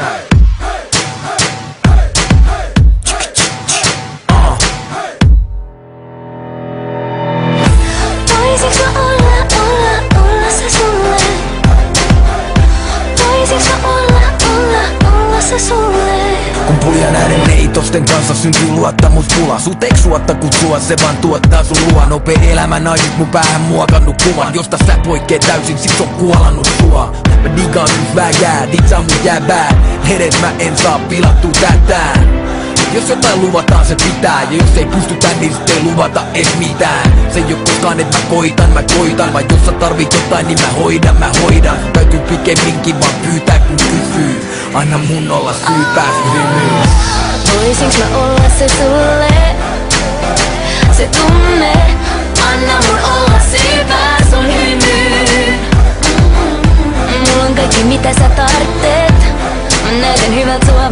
näin. Voisiks mä olla se sulle? Voisiks mä olla se sulle? Kun pulja näiden neitosten kanssa syntyy luottamuspula. Sut eiks suotta kutsua, se vaan tuottaa sun luo. Nopee elämä naiset mun päähän muokannut kuvan, josta sä poikkeet täysin, sit on kuolannut sua. Mä digaan sun vägää, ditsaa mun jäbää. Edes mä en saa pilattua tätään. Jos jotain luvataan se pitää, ja jos ei pystytä niin sit ei luvata ees mitään. Se ei oo koskaan et mä koitan, vaan jos sä tarvit jotain niin mä hoidan. Täytyy pikemminkin vaan pyytää kun kysyy. Anna mun olla syy pääsy hymyyn. Voisinks mä olla se sulle? Se tunne, anna mun olla syy pääs sun hymyyn. Mulla on kaikki mitä sä tarvitset, mä näytän hyvältä sua